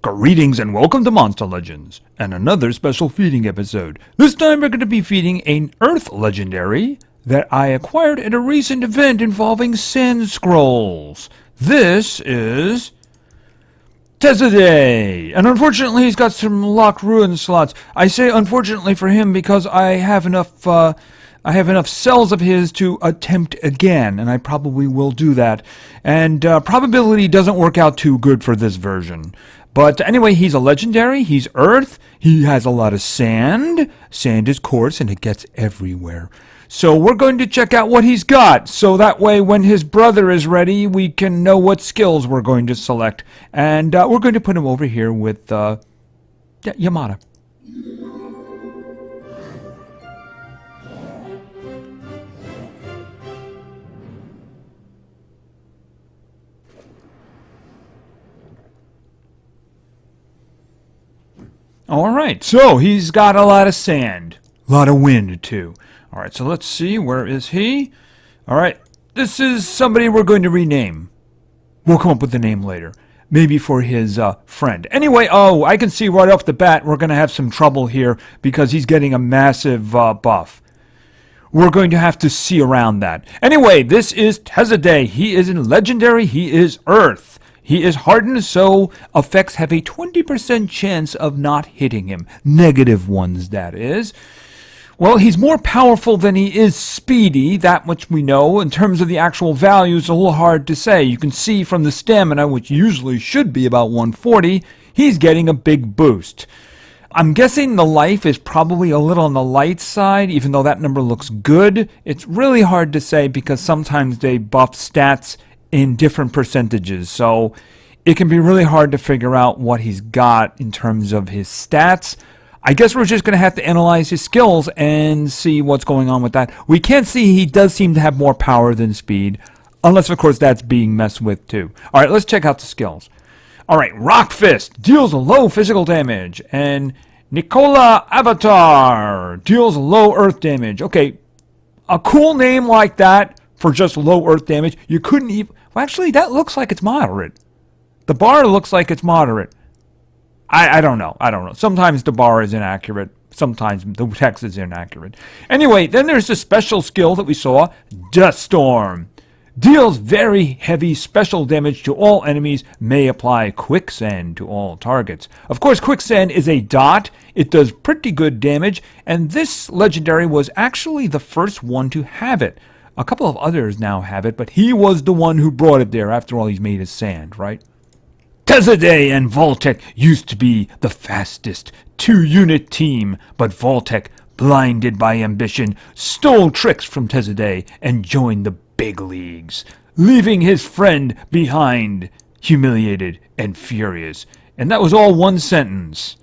Greetings and welcome to Monster Legends, and another special feeding episode. This time we're going to be feeding an Earth Legendary that I acquired at a recent event involving Sand Scrolls. This is Tesaday, and unfortunately he's got some locked ruin slots. I say unfortunately for him because I have enough cells of his to attempt again, and I probably will do that. And probability doesn't work out too good for this version. But anyway, he's a legendary, he's Earth, he has a lot of sand. Sand is coarse and it gets everywhere. So we're going to check out what he's got, so that way when his brother is ready, we can know what skills we're going to select. And we're going to put him over here with Yamada. Alright, so he's got a lot of sand. A lot of wind, too. Alright, so let's see, where is he? Alright, this is somebody we're going to rename. We'll come up with the name later. Maybe for his friend. Anyway, I can see right off the bat we're going to have some trouble here because he's getting a massive buff. We're going to have to see around that. Anyway, this is Tesaday. He is in Legendary, he is Earth. He is hardened, so effects have a 20% chance of not hitting him. Negative ones, that is. Well, he's more powerful than he is speedy, that much we know. In terms of the actual values, a little hard to say. You can see from the stamina, which usually should be about 140, he's getting a big boost. I'm guessing the life is probably a little on the light side, even though that number looks good. It's really hard to say because sometimes they buff stats in different percentages, so it can be really hard to figure out what he's got in terms of his stats. I guess we're just going to have to analyze his skills and see what's going on with that. We can see he does seem to have more power than speed, unless of course that's being messed with too. Alright, let's check out the skills. Alright, Rock Fist deals low physical damage, and Nicola Avatar deals low earth damage. Okay, a cool name like that for just low earth damage, you couldn't even... Well, actually, that looks like it's moderate. The bar looks like it's moderate. I don't know. Sometimes the bar is inaccurate. Sometimes the text is inaccurate. Anyway, then there's the special skill that we saw, Dust Storm. Deals very heavy special damage to all enemies, may apply quicksand to all targets. Of course, quicksand is a dot. It does pretty good damage, and this legendary was actually the first one to have it. A couple of others now have it, but he was the one who brought it there. After all, he's made of sand, right? Tesaday and Voltec used to be the fastest two-unit team, but Voltec, blinded by ambition, stole tricks from Tesaday and joined the big leagues, leaving his friend behind, humiliated and furious. And that was all one sentence.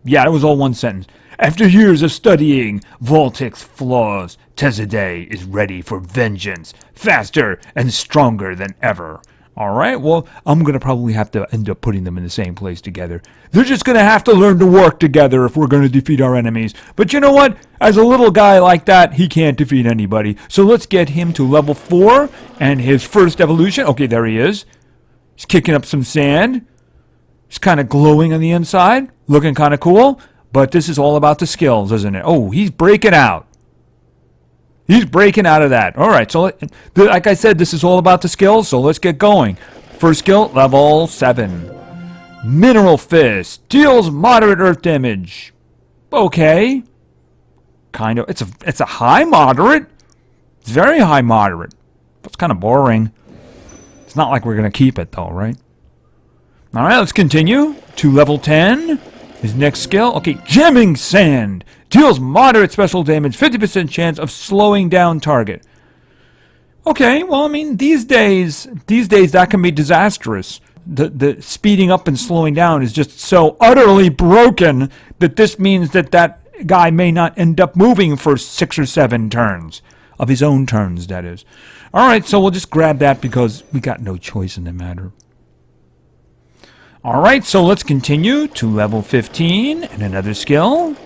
Yeah, it was all one sentence. After years of studying Voltec's flaws, Tesaday is ready for vengeance, faster and stronger than ever. Alright, well, I'm going to probably have to end up putting them in the same place together. They're just going to have to learn to work together if we're going to defeat our enemies. But you know what? As a little guy like that, he can't defeat anybody. So let's get him to level 4 and his first evolution. Okay, there he is. He's kicking up some sand. He's kind of glowing on the inside, looking kind of cool. But this is all about the skills, isn't it? Oh, he's breaking out. He's breaking out of that. All right, so like I said, this is all about the skills, so let's get going. First skill, level 7. Mineral Fist. Deals moderate earth damage. Okay. Kind of. It's a high moderate. It's very high moderate. That's kind of boring. It's not like we're going to keep it, though, right? All right, let's continue to level 10. His next skill, okay, Jamming Sand. Deals moderate special damage, 50% chance of slowing down target. Okay, well, I mean, these days that can be disastrous. The speeding up and slowing down is just so utterly broken that this means that guy may not end up moving for 6 or 7 turns. Of his own turns, that is. Alright, so we'll just grab that because we got no choice in the matter. Alright, so let's continue to level 15 and another skill.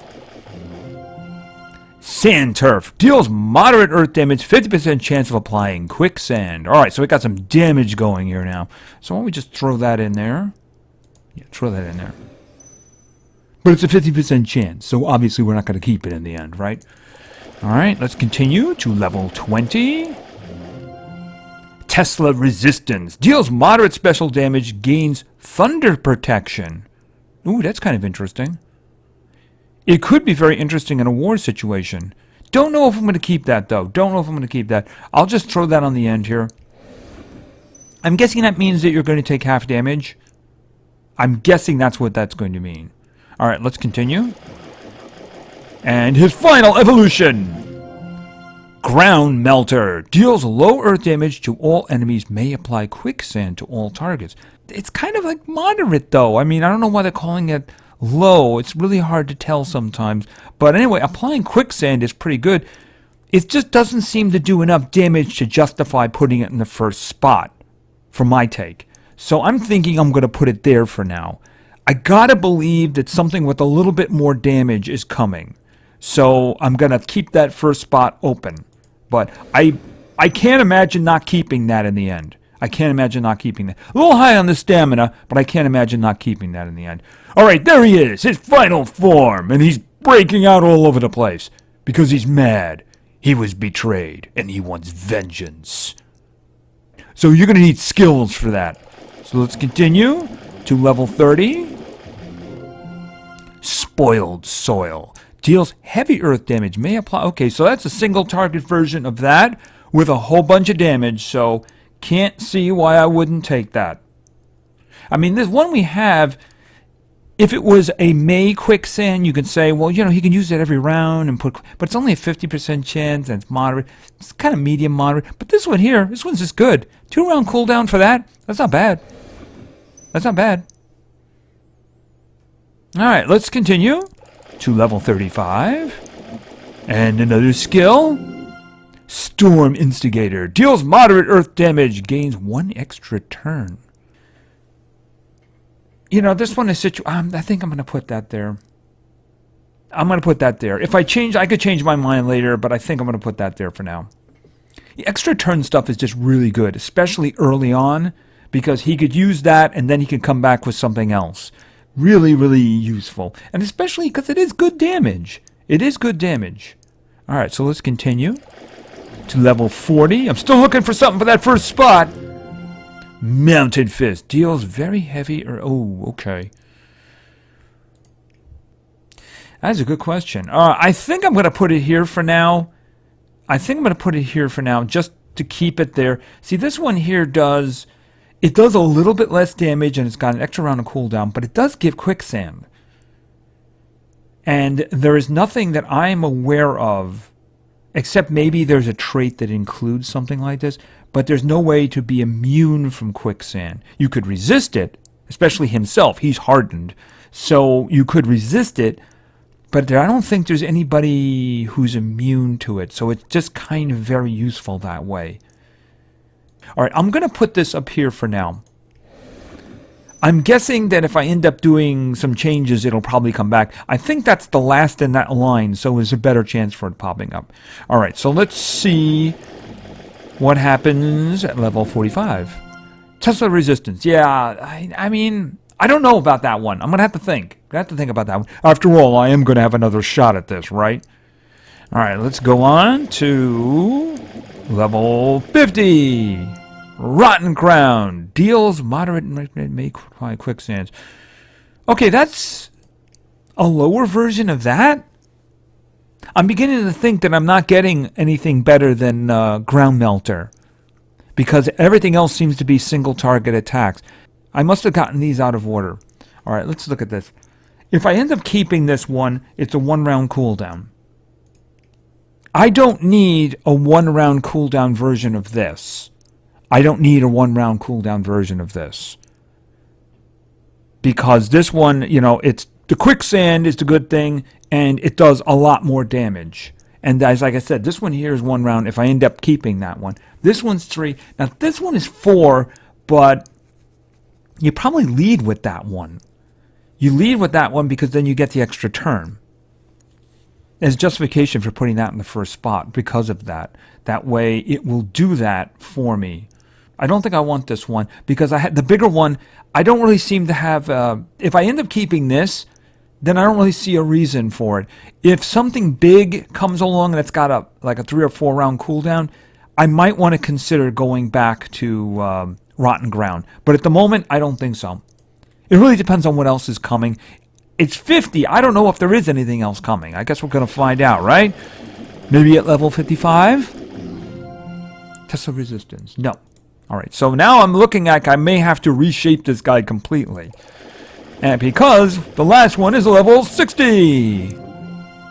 Sand Turf. Deals moderate earth damage, 50% chance of applying quicksand. Alright, so we got some damage going here now. So why don't we just throw that in there? Yeah, throw that in there. But it's a 50% chance, so obviously we're not going to keep it in the end, right? Alright, let's continue to level 20. Tesla Resistance. Deals moderate special damage, gains thunder protection. Ooh, that's kind of interesting. It could be very interesting in a war situation. Don't know if I'm going to keep that, though. Don't know if I'm going to keep that. I'll just throw that on the end here. I'm guessing that means that you're going to take half damage. I'm guessing that's what that's going to mean. Alright, let's continue. And his final evolution! Ground Melter. Deals low earth damage to all enemies. May apply quicksand to all targets. It's kind of like moderate, though. I mean, I don't know why they're calling it low. It's really hard to tell sometimes. But anyway, applying quicksand is pretty good. It just doesn't seem to do enough damage to justify putting it in the first spot, for my take. So I'm thinking I'm going to put it there for now. I gotta believe that something with a little bit more damage is coming. So I'm going to keep that first spot open. But I can't imagine not keeping that in the end. I can't imagine not keeping that. A little high on the stamina, but I can't imagine not keeping that in the end. Alright, there he is, his final form, and he's breaking out all over the place. Because he's mad. He was betrayed, and he wants vengeance. So you're going to need skills for that. So let's continue to level 30. Spoiled Soil. Deals heavy earth damage. May apply. Okay, so that's a single target version of that with a whole bunch of damage. So can't see why I wouldn't take that. I mean, this one we have, if it was a May quicksand, you could say, well, you know, he can use it every round and put, but it's only a 50% chance and it's moderate. It's kind of medium moderate. But this one here, this one's just good. 2-round cooldown for that. That's not bad. That's not bad. All right, let's continue to level 35. And another skill. Storm Instigator. Deals moderate earth damage. Gains 1 extra turn. You know, this one is I think I'm going to put that there. I'm going to put that there. If I change, I could change my mind later, but I think I'm going to put that there for now. The extra turn stuff is just really good, especially early on, because he could use that and then he could come back with something else. Really, really useful. And especially because it is good damage. It is good damage. Alright, so let's continue to level 40. I'm still looking for something for that first spot. Mounted Fist. Deals very heavy oh, okay. That's a good question. I think I'm going to put it here for now. I think I'm going to put it here for now just to keep it there. See, this one here does... It does a little bit less damage, and it's got an extra round of cooldown, but it does give quicksand. And there is nothing that I'm aware of, except maybe there's a trait that includes something like this, but there's no way to be immune from quicksand. You could resist it, especially himself. He's hardened. So you could resist it, but I don't think there's anybody who's immune to it. So it's just kind of very useful that way. All right, I'm going to put this up here for now. I'm guessing that if I end up doing some changes, it'll probably come back. I think that's the last in that line, so there's a better chance for it popping up. All right, so let's see what happens at level 45. Tesla Resistance. Yeah, I mean, I don't know about that one. I'm going to have to think. I have to think about that one. After all, I am going to have another shot at this, right? All right, let's go on to level 50. Rotten Crown. Deals moderate and may apply quicksands. Okay, that's a lower version of that. I'm beginning to think that I'm not getting anything better than Ground Melter, because everything else seems to be single target attacks. I must have gotten these out of order. All right, let's look at this. If I end up keeping this one, it's a 1-round cooldown. I don't need a 1-round cooldown version of this. I don't need a 1-round cooldown version of this. Because this one, you know, it's the quicksand is the good thing, and it does a lot more damage. And as like I said, this one here is 1 round if I end up keeping that one. This one's 3. Now this one is 4, but you probably lead with that one. You lead with that one because then you get the extra turn. There's justification for putting that in the first spot because of that. That way it will do that for me. I don't think I want this one because I had the bigger one. I don't really seem to have. If I end up keeping this, then I don't really see a reason for it. If something big comes along and it's got like a 3 or 4 round cooldown, I might want to consider going back to Rotten Ground. But at the moment, I don't think so. It really depends on what else is coming. It's 50. I don't know if there is anything else coming. I guess we're going to find out, right? Maybe at level 55? Tesla resistance. No. All right. So now I'm looking like I may have to reshape this guy completely. And because the last one is level 60.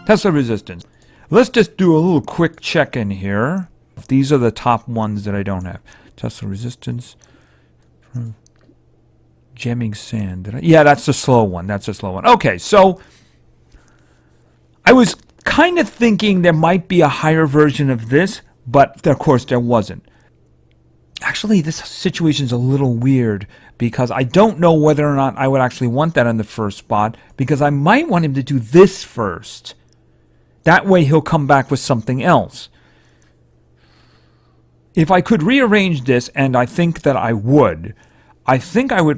Tesla resistance. Let's just do a little quick check-in here. These are the top ones that I don't have. Tesla resistance. Gemming sand. Yeah, that's the slow one. That's the slow one. Okay, so I was kind of thinking there might be a higher version of this, but of course there wasn't. Actually, this situation's a little weird because I don't know whether or not I would actually want that on the first spot because I might want him to do this first. That way he'll come back with something else. If I could rearrange this, and I think that I would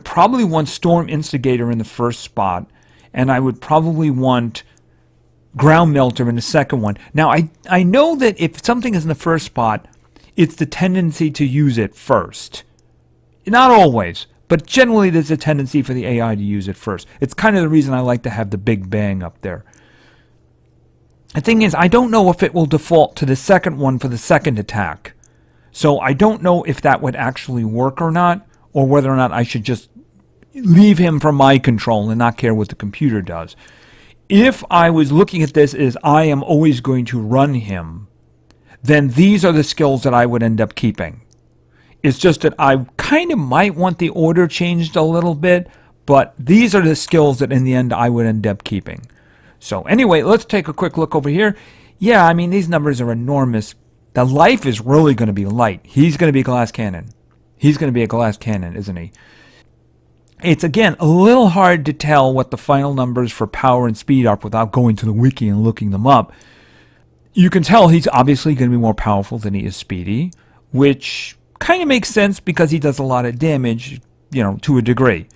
probably want Storm Instigator in the first spot, and I would probably want Ground Melter in the second one. Now, I know that if something is in the first spot, it's the tendency to use it first. Not always, but generally there's a tendency for the AI to use it first. It's kind of the reason I like to have the Big Bang up there. The thing is, I don't know if it will default to the second one for the second attack. So I don't know if that would actually work or not, or whether or not I should just leave him for my control and not care what the computer does. If I was looking at this as I am always going to run him, then these are the skills that I would end up keeping. It's just that I kind of might want the order changed a little bit, but these are the skills that in the end I would end up keeping. So anyway, let's take a quick look over here. Yeah, I mean, these numbers are enormous. The life is really going to be light. He's going to be a glass cannon. He's going to be a glass cannon, isn't he? It's, again, a little hard to tell what the final numbers for power and speed are without going to the wiki and looking them up. You can tell he's obviously going to be more powerful than he is speedy, which kind of makes sense because he does a lot of damage, to a degree.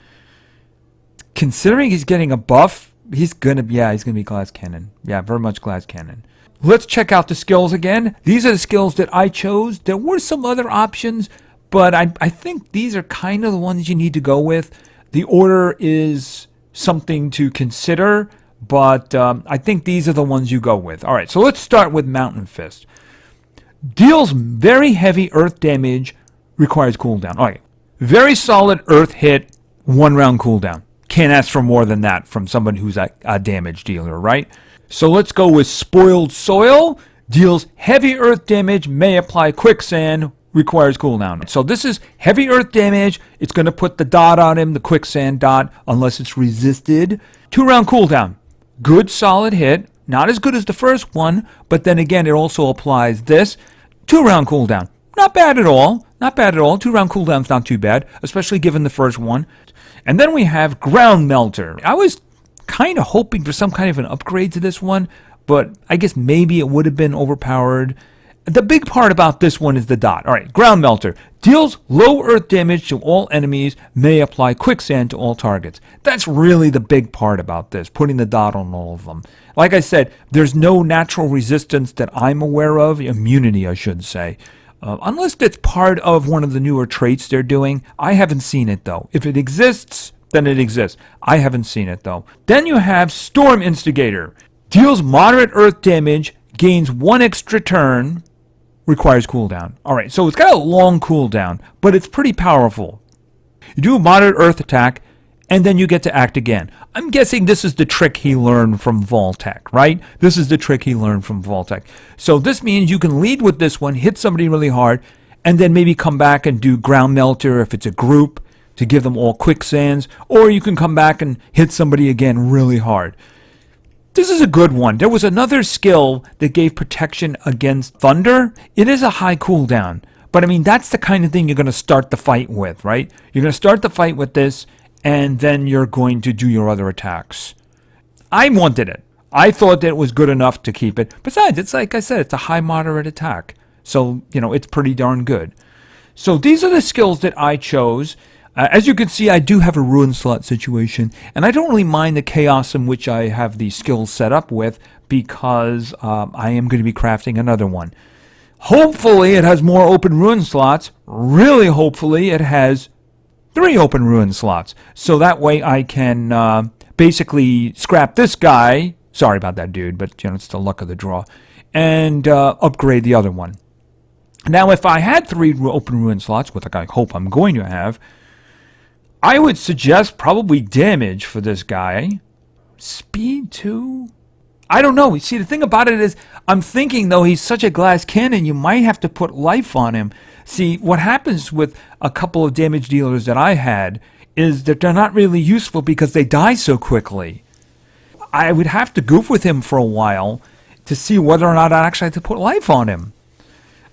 Considering he's getting a buff, he's going to be glass cannon. Yeah, very much glass cannon. Let's check out the skills again. These are the skills that I chose. There were some other options, but I think these are kind of the ones you need to go with. The order is something to consider, but I think these are the ones you go with. All right, so let's start with Mountain Fist. Deals very heavy earth damage, requires cooldown. All right, very solid earth hit, 1 round cooldown. Can't ask for more than that from someone who's a damage dealer, right? So let's go with Spoiled Soil. Deals heavy earth damage, may apply quicksand, requires cooldown. So this is heavy earth damage. It's going to put the dot on him, the quicksand dot, unless it's resisted. 2 round cooldown. Good solid hit. Not as good as the first one, but then again, it also applies this. 2 round cooldown. Not bad at all. Not bad at all. 2 round cooldown's not too bad, especially given the first one. And then we have Ground Melter. I was kind of hoping for some kind of an upgrade to this one, but I guess maybe it would have been overpowered. The big part about this one is the dot. All right, Ground Melter. Deals low earth damage to all enemies, may apply quicksand to all targets. That's really the big part about this, putting the dot on all of them. Like I said, there's no natural resistance that I'm aware of, immunity I should say. Unless it's part of one of the newer traits they're doing. I haven't seen it though. If it exists, then it exists. I haven't seen it though. Then you have Storm Instigator. Deals moderate earth damage, gains 1 extra turn, requires cooldown. Alright, so it's got a long cooldown, but it's pretty powerful. You do a moderate earth attack, and then you get to act again. I'm guessing this is the trick he learned from Vault-Tec, right? This is the trick he learned from Vault-Tec. So this means you can lead with this one, hit somebody really hard, and then maybe come back and do Ground Melter if it's a group to give them all quicksands, or you can come back and hit somebody again really hard. This is a good one. There was another skill that gave protection against thunder. It is a high cooldown, but I mean, that's the kind of thing you're going to start the fight with, right? You're going to start the fight with this, and then you're going to do your other attacks. I wanted it. I thought that it was good enough to keep it. Besides, it's like I said, it's a high moderate attack. So, it's pretty darn good. So these are the skills that I chose. As you can see, I do have a ruin slot situation, and I don't really mind the chaos in which I have these skills set up with, because I am going to be crafting another one. Hopefully it has more open ruin slots. Really hopefully it has 3 open ruin slots. So that way I can basically scrap this guy. Sorry about that, dude, but it's the luck of the draw. And upgrade the other one. Now, if I had 3 open ruin slots, which I hope I'm going to have, I would suggest probably damage for this guy. Speed too? I don't know. See, the thing about it is, I'm thinking, though, he's such a glass cannon, you might have to put life on him. See, what happens with a couple of damage dealers that I had is that they're not really useful because they die so quickly. I would have to goof with him for a while to see whether or not I actually have to put life on him.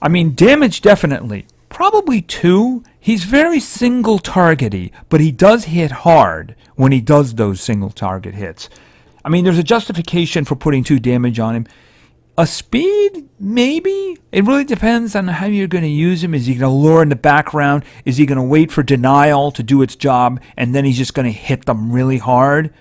I mean, damage definitely. Probably 2. He's very single targety, but he does hit hard when he does those single target hits. I mean, there's a justification for putting 2 damage on him. A speed, maybe? It really depends on how you're going to use him. Is he going to lure in the background? Is he going to wait for denial to do its job, and then he's just going to hit them really hard?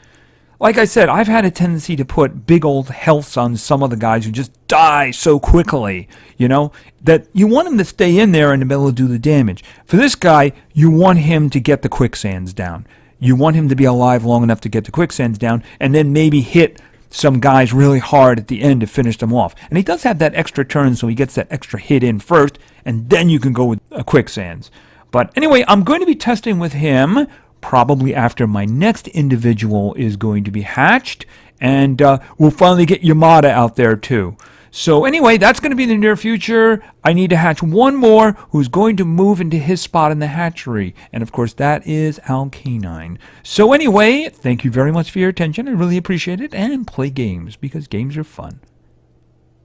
Like I said, I've had a tendency to put big old healths on some of the guys who just die so quickly, that you want him to stay in there in the middle to do the damage. For this guy, you want him to get the quicksands down. You want him to be alive long enough to get the quicksands down, and then maybe hit some guys really hard at the end to finish them off. And he does have that extra turn, so he gets that extra hit in first, and then you can go with quicksands. But anyway, I'm going to be testing with him probably after my next individual is going to be hatched, and we'll finally get Yamada out there too. So anyway, that's going to be in the near future. I need to hatch one more who's going to move into his spot in the hatchery, and of course that is Alkanine. So anyway, thank you very much for your attention. I really appreciate it, and play games because games are fun.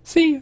See ya.